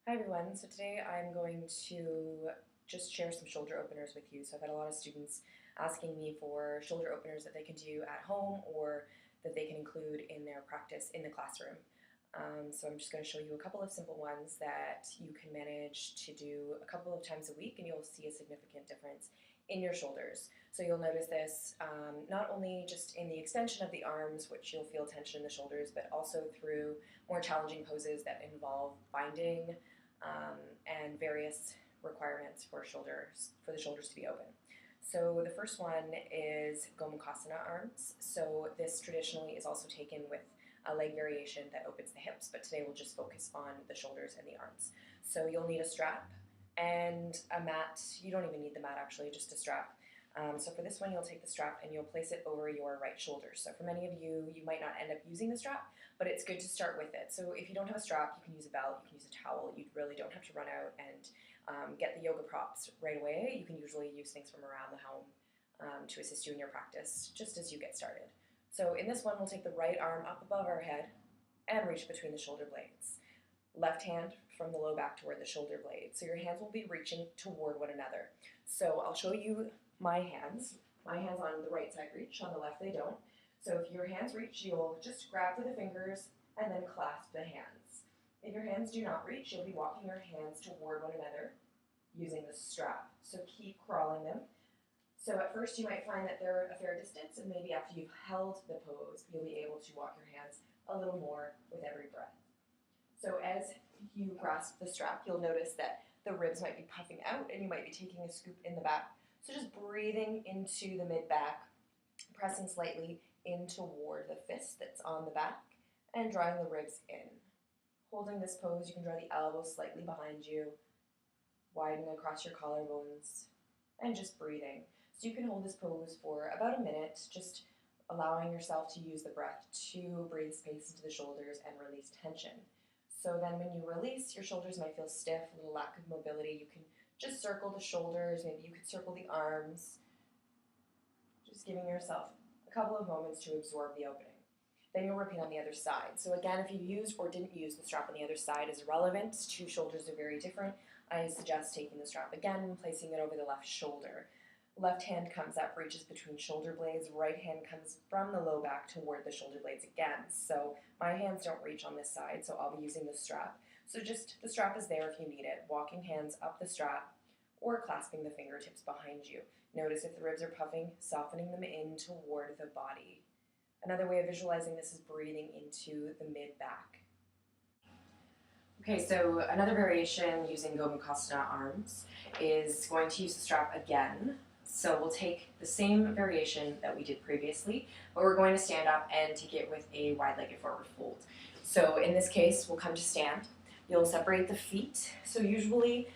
Hi everyone, so today I'm going to just share some shoulder openers with you. So I've had a lot of students asking me for shoulder openers that they can do at home or that they can include in their practice in the classroom. So I'm just going to show you a couple of simple ones that you can manage to do a couple of times a week and you'll see a significant difference in your shoulders. So you'll notice this not only just in the extension of the arms, which you'll feel tension in the shoulders, but also through more challenging poses that involve binding, and various requirements for the shoulders to be open. So the first one is Gomukhasana arms. So this traditionally is also taken with a leg variation that opens the hips, but today we'll just focus on the shoulders and the arms. So you'll need a strap and a mat. You don't even need the mat actually, just a strap. So for this one, you'll take the strap and you'll place it over your right shoulder. So for many of you, you might not end up using the strap, but it's good to start with it. So if you don't have a strap, you can use a belt, you can use a towel. You really don't have to run out and get the yoga props right away. You can usually use things from around the home to assist you in your practice, just as you get started. So in this one, we'll take the right arm up above our head and reach between the shoulder blades. Left hand from the low back toward the shoulder blade. So your hands will be reaching toward one another. So I'll show you my hands. My hands on the right side reach, on the left they don't. So if your hands reach, you'll just grab for the fingers and then clasp the hands. If your hands do not reach, you'll be walking your hands toward one another using the strap. So keep crawling them. So at first you might find that they're a fair distance, and maybe after you've held the pose, you'll be able to walk your hands a little more with every breath. So as you grasp the strap, you'll notice that the ribs might be puffing out and you might be taking a scoop in the back. So just breathing into the mid-back, pressing slightly in toward the fist that's on the back, and drawing the ribs in. Holding this pose, you can draw the elbows slightly behind you, widening across your collarbones, and just breathing. So you can hold this pose for about a minute, just allowing yourself to use the breath to breathe space into the shoulders and release tension. So then when you release, your shoulders might feel stiff, a little lack of mobility. You can just circle the shoulders, maybe you could circle the arms, just giving yourself a couple of moments to absorb the opening. Then you'll repeat on the other side. So again, if you used or didn't use the strap on the other side is irrelevant. Two shoulders are very different. I suggest taking the strap again and placing it over the left shoulder. Left hand comes up, reaches between shoulder blades. Right hand comes from the low back toward the shoulder blades again. So my hands don't reach on this side, so I'll be using the strap. So just the strap is there if you need it. Walking hands up the strap or clasping the fingertips behind you. Notice if the ribs are puffing, softening them in toward the body. Another way of visualizing this is breathing into the mid-back. Okay, so another variation using Gomukhasana arms is going to use the strap again. So we'll take the same variation that we did previously, but we're going to stand up and take it with a wide-legged forward fold. So in this case, we'll come to stand. You'll separate the feet. So usually,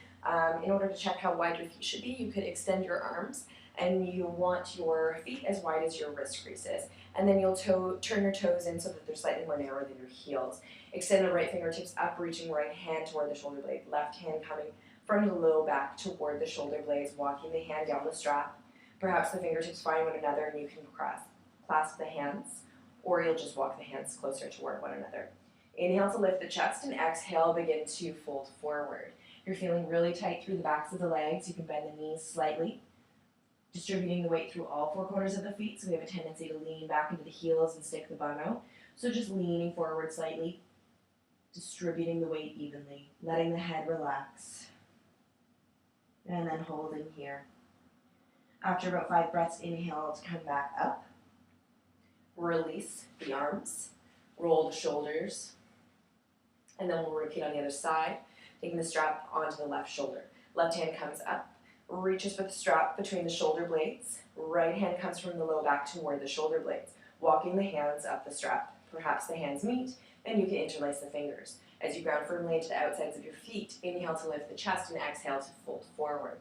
in order to check how wide your feet should be, you could extend your arms, and you want your feet as wide as your wrist creases. And then you'll turn your toes in so that they're slightly more narrow than your heels. Extend the right fingertips up, reaching right hand toward the shoulder blade. Left hand coming from the low back toward the shoulder blades, walking the hand down the strap. Perhaps the fingertips find one another and you can clasp the hands, or you'll just walk the hands closer toward one another. Inhale to lift the chest, and exhale, begin to fold forward. If you're feeling really tight through the backs of the legs, you can bend the knees slightly, distributing the weight through all four corners of the feet, so we have a tendency to lean back into the heels and stick the bum out. So just leaning forward slightly, distributing the weight evenly, letting the head relax, and then holding here. After about 5 breaths, inhale to come back up. Release the arms, roll the shoulders, and then we'll repeat on the other side, taking the strap onto the left shoulder. Left hand comes up, reaches for the strap between the shoulder blades. Right hand comes from the low back toward the shoulder blades, walking the hands up the strap. Perhaps the hands meet, and you can interlace the fingers. As you ground firmly into the outsides of your feet, inhale to lift the chest and exhale to fold forward.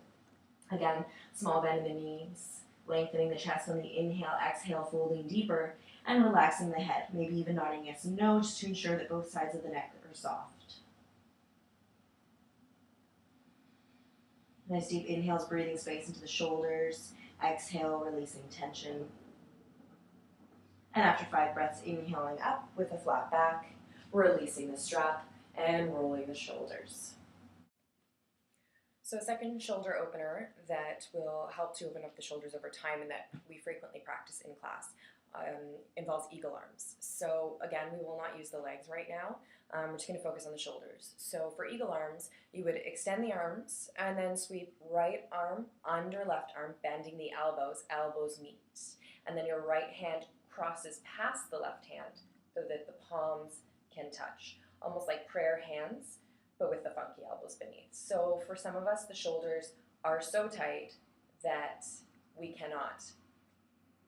Again, small bend in the knees, lengthening the chest on the inhale, exhale, folding deeper, and relaxing the head, maybe even nodding yes and no, just to ensure that both sides of the neck are soft. Nice deep inhales, breathing space into the shoulders. Exhale, releasing tension. And after 5 breaths, inhaling up with a flat back, releasing the strap, and rolling the shoulders. So a second shoulder opener that will help to open up the shoulders over time and that we frequently practice in class involves eagle arms. So again, we will not use the legs right now. We're just going to focus on the shoulders. So for eagle arms, you would extend the arms and then sweep right arm under left arm, bending the elbows, elbows meet. And then your right hand crosses past the left hand so that the palms can touch, almost like prayer hands, but with the funky elbows beneath. So for some of us, the shoulders are so tight that we cannot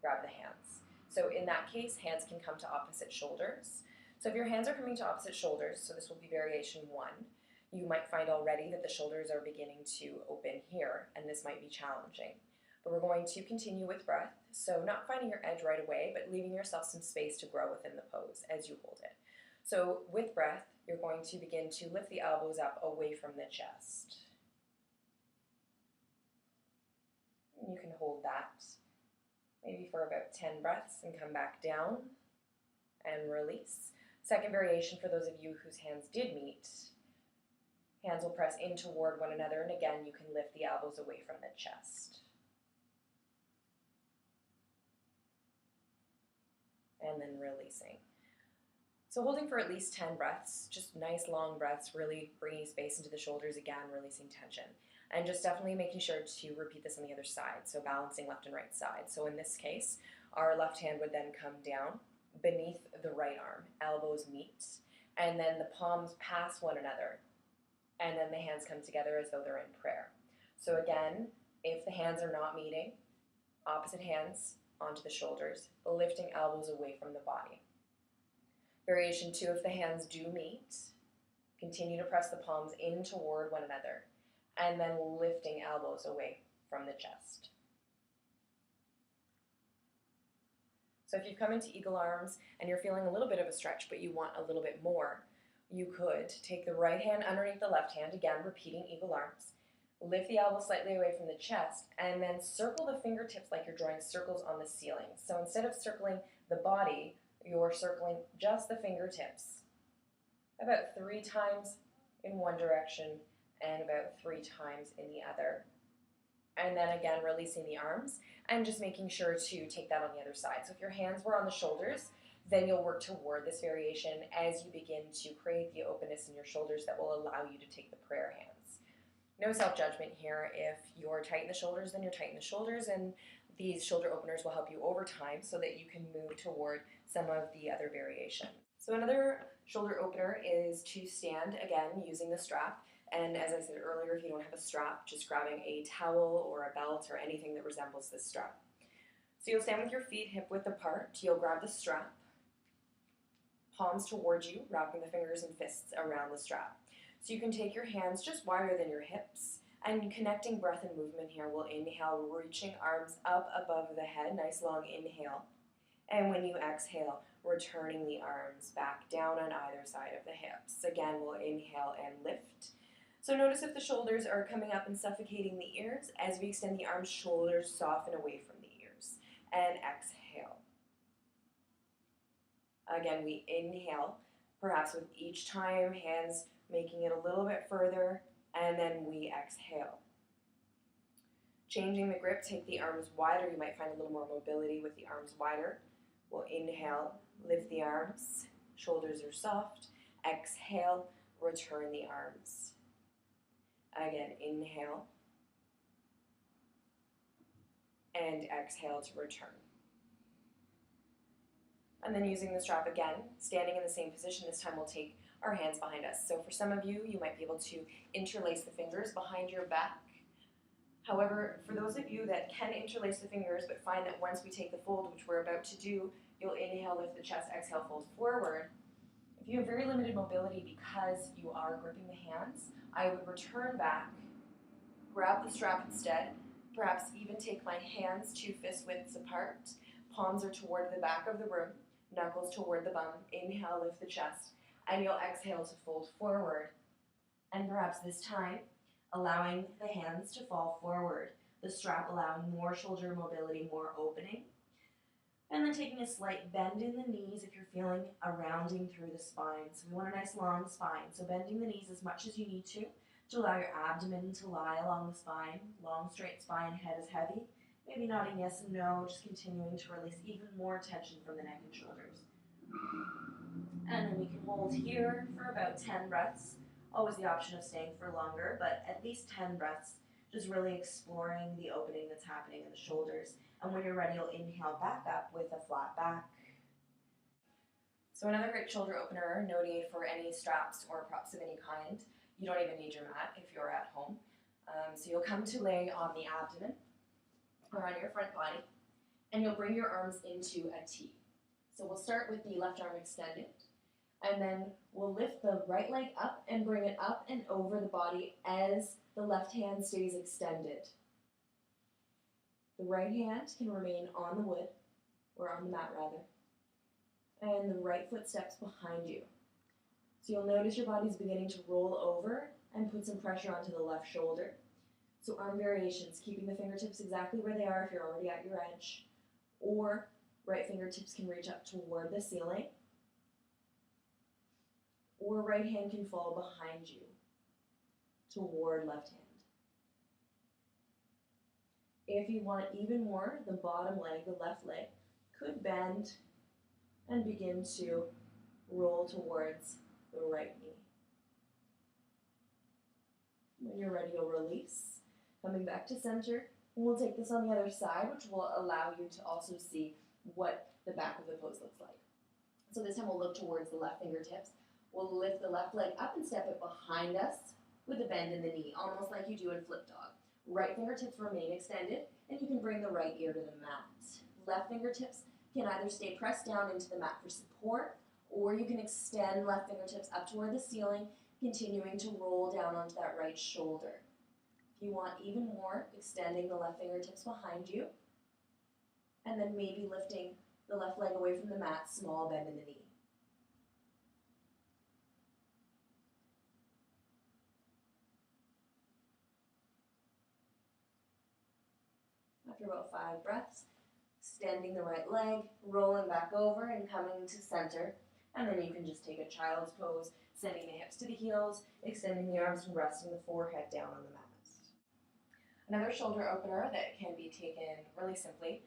grab the hands. So in that case, hands can come to opposite shoulders. So if your hands are coming to opposite shoulders, so this will be variation 1, you might find already that the shoulders are beginning to open here, and this might be challenging. But we're going to continue with breath, so not finding your edge right away, but leaving yourself some space to grow within the pose as you hold it. So with breath, you're going to begin to lift the elbows up away from the chest. You can hold that maybe for about 10 breaths and come back down and release. Second variation for those of you whose hands did meet, hands will press in toward one another, and again you can lift the elbows away from the chest. And then releasing. So holding for at least 10 breaths, just nice long breaths, really bringing space into the shoulders again, releasing tension. And just definitely making sure to repeat this on the other side, so balancing left and right side. So in this case, our left hand would then come down beneath the right arm, elbows meet, and then the palms pass one another, and then the hands come together as though they're in prayer. So again, if the hands are not meeting, opposite hands onto the shoulders, lifting elbows away from the body. Variation 2, if the hands do meet, continue to press the palms in toward one another, and then lifting elbows away from the chest. So if you've come into eagle arms and you're feeling a little bit of a stretch, but you want a little bit more, you could take the right hand underneath the left hand, again repeating eagle arms, lift the elbow slightly away from the chest, and then circle the fingertips like you're drawing circles on the ceiling. So instead of circling the body, you're circling just the fingertips, about 3 times in one direction and about 3 times in the other. And then again, releasing the arms and just making sure to take that on the other side. So if your hands were on the shoulders, then you'll work toward this variation as you begin to create the openness in your shoulders that will allow you to take the prayer hands. No self-judgment here. If you're tight in the shoulders, then you're tight in the shoulders, and these shoulder openers will help you over time so that you can move toward some of the other variations. So another shoulder opener is to stand, again, using the strap. And as I said earlier, if you don't have a strap, just grabbing a towel or a belt or anything that resembles this strap. So you'll stand with your feet hip width apart. You'll grab the strap, palms towards you, wrapping the fingers and fists around the strap. So you can take your hands just wider than your hips, and connecting breath and movement here, we'll inhale, reaching arms up above the head, nice long inhale. And when you exhale, returning the arms back down on either side of the hips. Again, we'll inhale and lift. So notice if the shoulders are coming up and suffocating the ears. As we extend the arms, shoulders soften away from the ears. And exhale. Again, we inhale, perhaps with each time, hands making it a little bit further, and then we exhale. Changing the grip, take the arms wider. You might find a little more mobility with the arms wider. We'll inhale, lift the arms, shoulders are soft. Exhale, return the arms. Again, inhale, and exhale to return. And then using the strap again, standing in the same position, this time we'll take our hands behind us. So for some of you, you might be able to interlace the fingers behind your back. However, for those of you that can interlace the fingers but find that once we take the fold, which we're about to do, you'll inhale, lift the chest, exhale, fold forward. If you have very limited mobility because you are gripping the hands, I would return back, grab the strap instead, perhaps even take my hands 2 fist widths apart, palms are toward the back of the room, knuckles toward the bum, inhale, lift the chest, and you'll exhale to fold forward. And perhaps this time, allowing the hands to fall forward, the strap allowing more shoulder mobility, more opening. And then taking a slight bend in the knees if you're feeling a rounding through the spine. So we want a nice long spine. So bending the knees as much as you need to to allow your abdomen to lie along the spine. Long, straight spine, head is heavy. Maybe nodding yes and no, just continuing to release even more tension from the neck and shoulders. And then we can hold here for about 10 breaths. Always the option of staying for longer, but at least 10 breaths, just really exploring the opening that's happening in the shoulders. And when you're ready, you'll inhale back up with a flat back. So another great shoulder opener, no need for any straps or props of any kind. You don't even need your mat if you're at home. So you'll come to lay on the abdomen or on your front body, and you'll bring your arms into a T. So we'll start with the left arm extended, and then we'll lift the right leg up and bring it up and over the body as the left hand stays extended. The right hand can remain on the wood, or on the mat rather, and the right foot steps behind you. So you'll notice your body's beginning to roll over and put some pressure onto the left shoulder. So arm variations, keeping the fingertips exactly where they are if you're already at your edge, or right fingertips can reach up toward the ceiling, or right hand can fall behind you toward left hand. If you want even more, the bottom leg, the left leg, could bend and begin to roll towards the right knee. When you're ready, you'll release. Coming back to center, and we'll take this on the other side, which will allow you to also see what the back of the pose looks like. So this time we'll look towards the left fingertips. We'll lift the left leg up and step it behind us with a bend in the knee, almost like you do in flip dog. Right fingertips remain extended, and you can bring the right ear to the mat. Left fingertips can either stay pressed down into the mat for support, or you can extend left fingertips up toward the ceiling, continuing to roll down onto that right shoulder. If you want even more, extending the left fingertips behind you, and then maybe lifting the left leg away from the mat, small bend in the knee. After about 5 breaths, extending the right leg, rolling back over and coming to center, and then you can just take a child's pose, sending the hips to the heels, extending the arms and resting the forehead down on the mat. Another shoulder opener that can be taken really simply.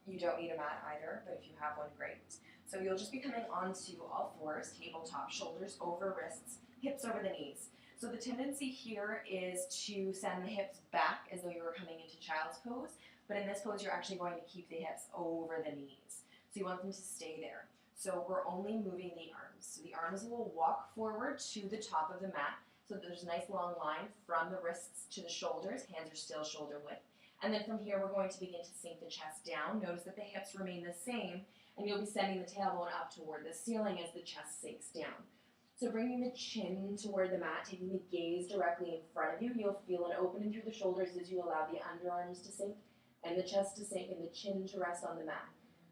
You don't need a mat either, but if you have one, great. So you'll just be coming onto all fours, tabletop, shoulders over wrists, hips over the knees. So the tendency here is to send the hips back as though you were coming into child's pose, but in this pose you're actually going to keep the hips over the knees. So you want them to stay there. So we're only moving the arms. So the arms will walk forward to the top of the mat, so that there's a nice long line from the wrists to the shoulders. Hands are still shoulder width. And then from here, we're going to begin to sink the chest down. Notice that the hips remain the same, and you'll be sending the tailbone up toward the ceiling as the chest sinks down. So bringing the chin toward the mat, taking the gaze directly in front of you, you'll feel an opening through the shoulders as you allow the underarms to sink, and the chest to sink, and the chin to rest on the mat.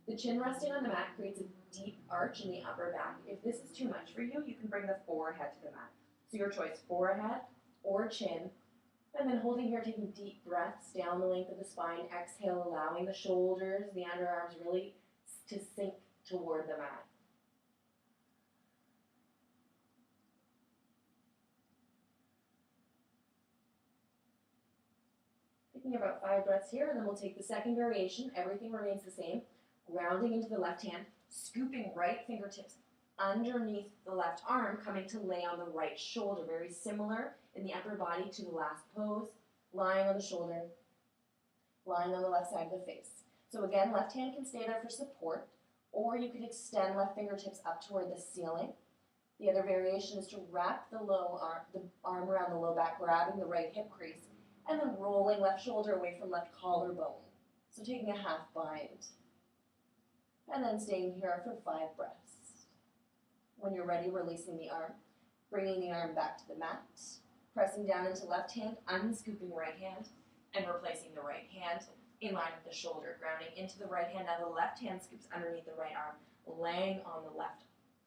The chin resting on the mat creates a deep arch in the upper back. If this is too much for you, you can bring the forehead to the mat. So your choice, forehead or chin. And then holding here, taking deep breaths down the length of the spine. Exhale, allowing the shoulders, the underarms really to sink toward the mat. Taking about 5 breaths here, and then we'll take the second variation. Everything remains the same. Grounding into the left hand, scooping right fingertips underneath the left arm, coming to lay on the right shoulder. Very similar in the upper body to the last pose. Lying on the shoulder, lying on the left side of the face. So again, left hand can stay there for support, or you can extend left fingertips up toward the ceiling. The other variation is to wrap the arm around the low back, grabbing the right hip crease, and then rolling left shoulder away from left collarbone. So taking a half bind. And then staying here for 5 breaths. When you're ready, releasing the arm, bringing the arm back to the mat, pressing down into left hand, unscooping right hand, and replacing the right hand in line with the shoulder, grounding into the right hand. Now the left hand scoops underneath the right arm, laying on the left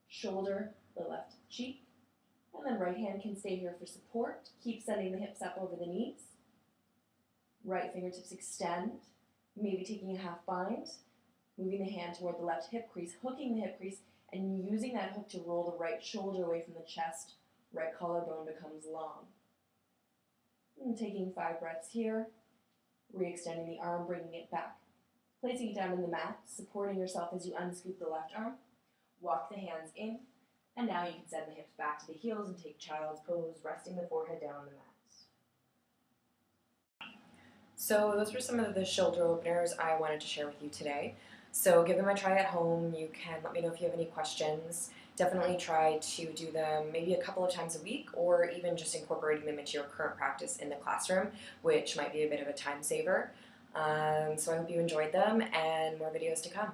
shoulder, the left cheek, and then right hand can stay here for support. Keep sending the hips up over the knees. Right fingertips extend, maybe taking a half bind, moving the hand toward the left hip crease, hooking the hip crease, and using that hook to roll the right shoulder away from the chest, Right collarbone becomes long. And taking 5 breaths here, re-extending the arm, bringing it back. Placing it down in the mat, supporting yourself as you unscoop the left arm. Walk the hands in, and now you can send the hips back to the heels and take child's pose, resting the forehead down on the mat. So those were some of the shoulder openers I wanted to share with you today. So give them a try at home. You can let me know if you have any questions. Definitely try to do them maybe a couple of times a week, or even just incorporating them into your current practice in the classroom, which might be a bit of a time saver. So I hope you enjoyed them, and more videos to come.